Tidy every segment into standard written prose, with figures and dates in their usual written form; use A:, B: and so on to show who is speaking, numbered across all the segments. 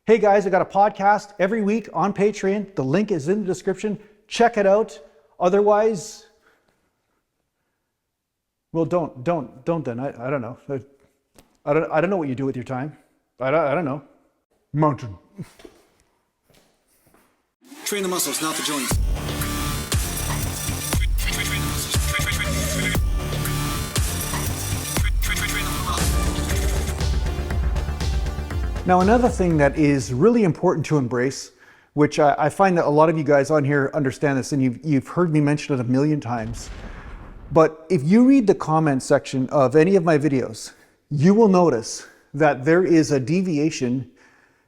A: Hey guys, I got a podcast every week on Patreon. The link is in the description. Check it out. Otherwise, well, don't then. I don't know. I don't know what you do with your time. I don't know. Mountain.
B: Train the muscles, not the joints.
A: Now, another thing that is really important to embrace, which I find that a lot of you guys on here understand this, and you've heard me mention it a million times, but if you read the comment section of any of my videos, you will notice that there is a deviation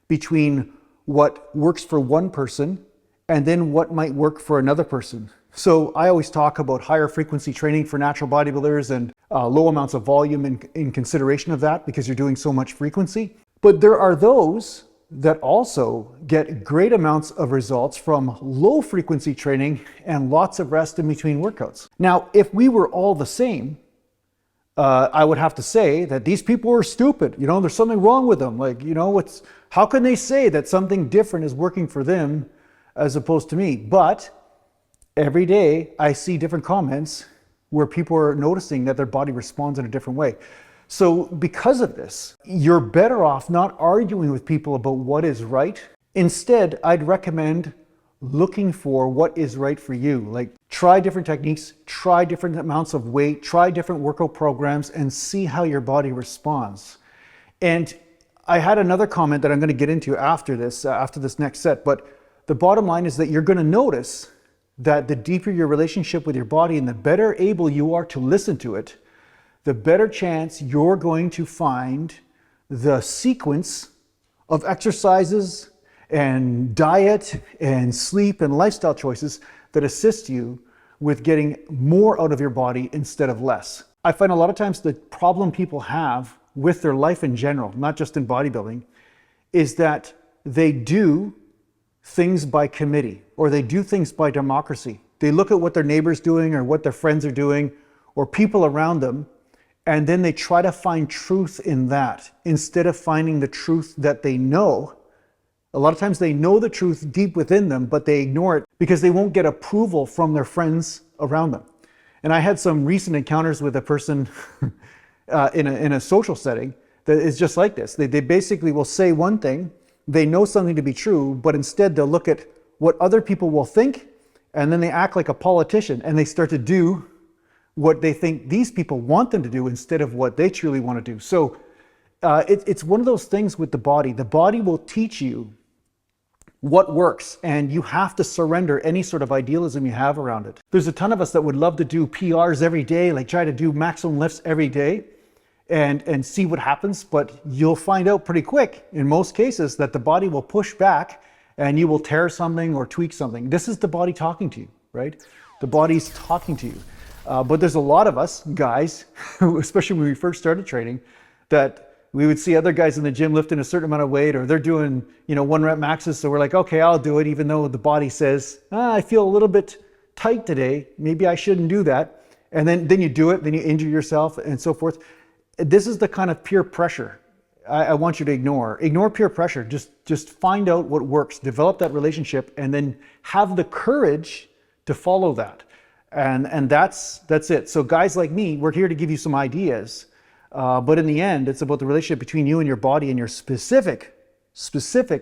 A: between what works for one person and then what might work for another person. So I always talk about higher frequency training for natural bodybuilders and low amounts of volume in consideration of that because you're doing so much frequency. But there are those that also get great amounts of results from low frequency training and lots of rest in between workouts. Now, if we were all the same, I would have to say that these people are stupid. You know, there's something wrong with them. Like, you know, how can they say that something different is working for them as opposed to me? But every day I see different comments where people are noticing that their body responds in a different way. So because of this, you're better off not arguing with people about what is right. Instead, I'd recommend looking for what is right for you. Like, try different techniques, try different amounts of weight, try different workout programs, and see how your body responds. And I had another comment that I'm going to get into after this next set, but the bottom line is that you're going to notice that the deeper your relationship with your body and the better able you are to listen to it, the better chance you're going to find the sequence of exercises and diet and sleep and lifestyle choices that assist you with getting more out of your body instead of less. I find a lot of times the problem people have with their life in general, not just in bodybuilding, is that they do things by committee or they do things by democracy. They look at what their neighbor's doing or what their friends are doing or people around them, and then they try to find truth in that instead of finding the truth that they know. A lot of times they know the truth deep within them, but they ignore it because they won't get approval from their friends around them. And I had some recent encounters with a person in a social setting that is just like this. They basically will say one thing, they know something to be true, but instead they'll look at what other people will think, and then they act like a politician and they start to do what they think these people want them to do instead of what they truly want to do. So it's one of those things with the body. The body will teach you what works, and you have to surrender any sort of idealism you have around it. There's a ton of us that would love to do PRs every day, like try to do maximum lifts every day and see what happens, but you'll find out pretty quick in most cases that the body will push back and you will tear something or tweak something. This is the body talking to you, right? The body's talking to you. But there's a lot of us guys, especially when we first started training, that we would see other guys in the gym lifting a certain amount of weight, or they're doing, 1 rep maxes. So we're like, okay, I'll do it, even though the body says, I feel a little bit tight today. Maybe I shouldn't do that. And then you do it, then you injure yourself and so forth. This is the kind of peer pressure I want you to ignore. Ignore peer pressure. Just find out what works, develop that relationship, and then have the courage to follow that. And that's it. So guys like me, we're here to give you some ideas, but in the end, it's about the relationship between you and your body and your specific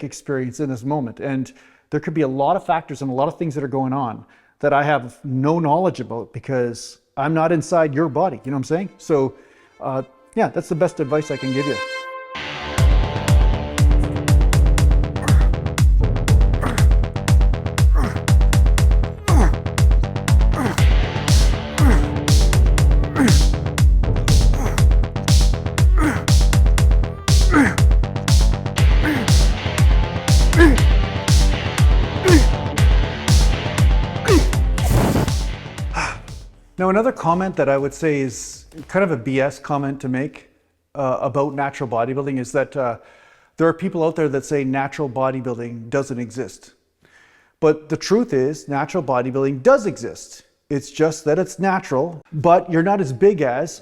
A: experience in this moment. And there could be a lot of factors and a lot of things that are going on that I have no knowledge about because I'm not inside your body. You know what I'm saying? So yeah, that's the best advice I can give you. Now, another comment that I would say is kind of a BS comment to make about natural bodybuilding is that there are people out there that say natural bodybuilding doesn't exist. But the truth is, natural bodybuilding does exist. It's just that it's natural, but you're not as big as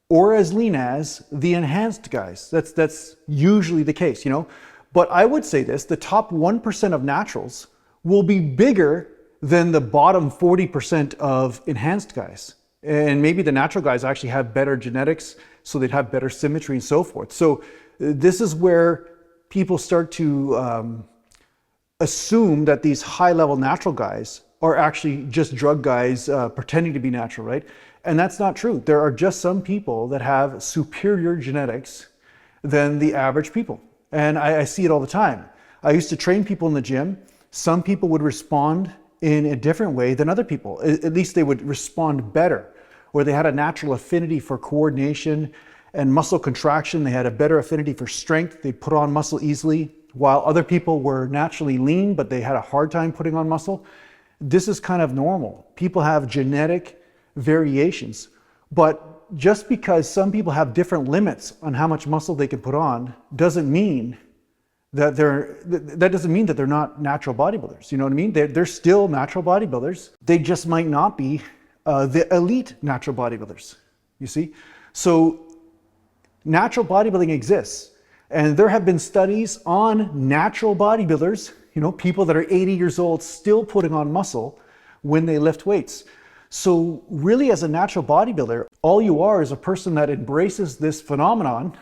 A: or as lean as the enhanced guys. That's usually the case, you know. But I would say this, the top 1% of naturals will be bigger than the bottom 40% of enhanced guys. And maybe the natural guys actually have better genetics, so they'd have better symmetry and so forth. So this is where people start to assume that these high-level natural guys are actually just drug guys pretending to be natural, right? And that's not true. There are just some people that have superior genetics than the average people. And I see it all the time. I used to train people in the gym. Some people would respond in a different way than other people. At least they would respond better, or they had a natural affinity for coordination and muscle contraction. They had a better affinity for strength. They put on muscle easily, while other people were naturally lean, but they had a hard time putting on muscle. This is kind of normal. People have genetic variations, but just because some people have different limits on how much muscle they can put on doesn't mean that they're not natural bodybuilders. You know what I mean? They're still natural bodybuilders. They just might not be the elite natural bodybuilders, you see? So natural bodybuilding exists, and there have been studies on natural bodybuilders, you know, people that are 80 years old still putting on muscle when they lift weights. So really, as a natural bodybuilder, all you are is a person that embraces this phenomenon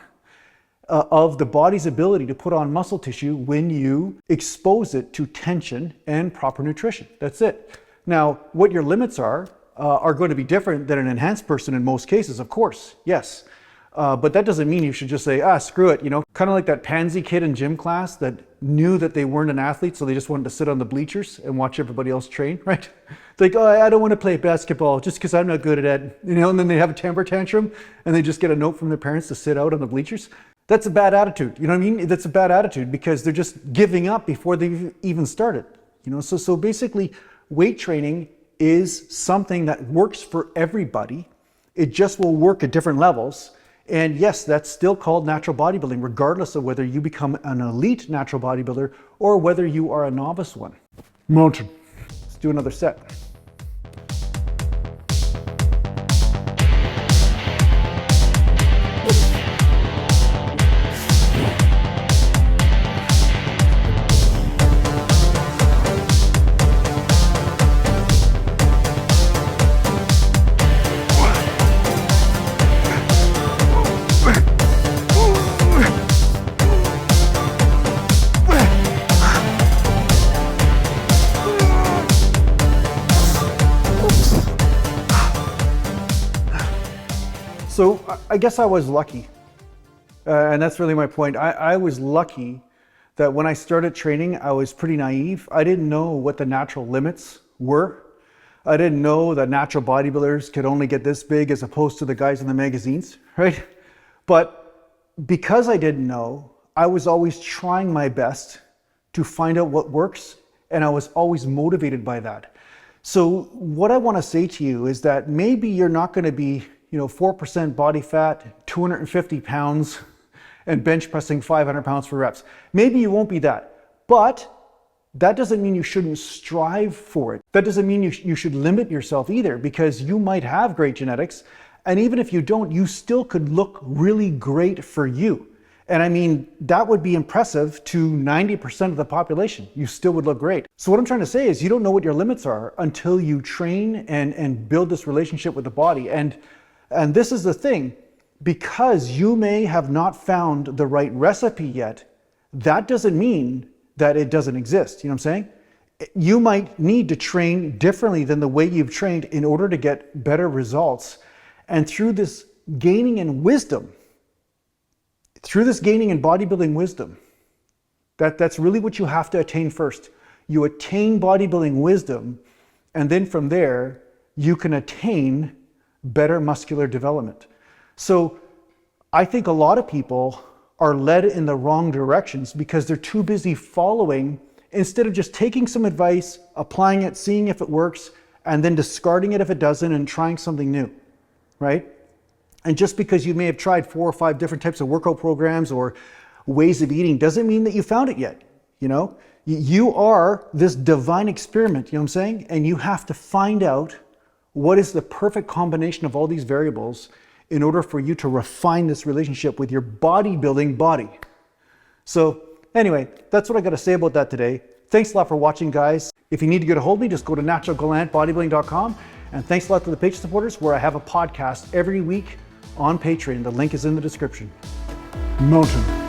A: of the body's ability to put on muscle tissue when you expose it to tension and proper nutrition. That's it. Now, what your limits are going to be different than an enhanced person in most cases, of course, yes. But that doesn't mean you should just say, screw it, you know, kind of like that pansy kid in gym class that knew that they weren't an athlete, so they just wanted to sit on the bleachers and watch everybody else train, right? It's like, I don't want to play basketball just because I'm not good at it, you know, and then they have a temper tantrum and they just get a note from their parents to sit out on the bleachers. That's a bad attitude, you know what I mean? That's a bad attitude because they're just giving up before they've even started, you know? So basically, weight training is something that works for everybody. It just will work at different levels. And yes, that's still called natural bodybuilding, regardless of whether you become an elite natural bodybuilder or whether you are a novice one. Mountain. Let's do another set. So I guess I was lucky, and that's really my point. I was lucky that when I started training, I was pretty naive. I didn't know what the natural limits were. I didn't know that natural bodybuilders could only get this big as opposed to the guys in the magazines, right? But because I didn't know, I was always trying my best to find out what works, and I was always motivated by that. So what I want to say to you is that maybe you're not going to be 4% body fat, 250 pounds, and bench pressing 500 pounds for reps. Maybe you won't be that, but that doesn't mean you shouldn't strive for it. That doesn't mean you should limit yourself either, because you might have great genetics, and even if you don't, you still could look really great for you. And I mean, that would be impressive to 90% of the population. You still would look great. So what I'm trying to say is you don't know what your limits are until you train and build this relationship with the body. And this is the thing, because you may have not found the right recipe yet, that doesn't mean that it doesn't exist. You know what I'm saying? You might need to train differently than the way you've trained in order to get better results. And through this gaining in wisdom, through this gaining in bodybuilding wisdom, that's really what you have to attain first. You attain bodybuilding wisdom, and then from there, you can attain better muscular development. So I think a lot of people are led in the wrong directions because they're too busy following, instead of just taking some advice, applying it, seeing if it works, and then discarding it if it doesn't and trying something new, right? And just because you may have tried 4 or 5 different types of workout programs or ways of eating doesn't mean that you found it yet, you know? You are this divine experiment, you know what I'm saying? And you have to find out what is the perfect combination of all these variables in order for you to refine this relationship with your bodybuilding body. So Anyway, that's what I got to say about that today. Thanks a lot for watching, guys. If you need to get a hold of me, just go to naturalgalantbodybuilding.com. And thanks a lot to the Patreon supporters, where I have a podcast every week on Patreon. The link is in the description. Mountain.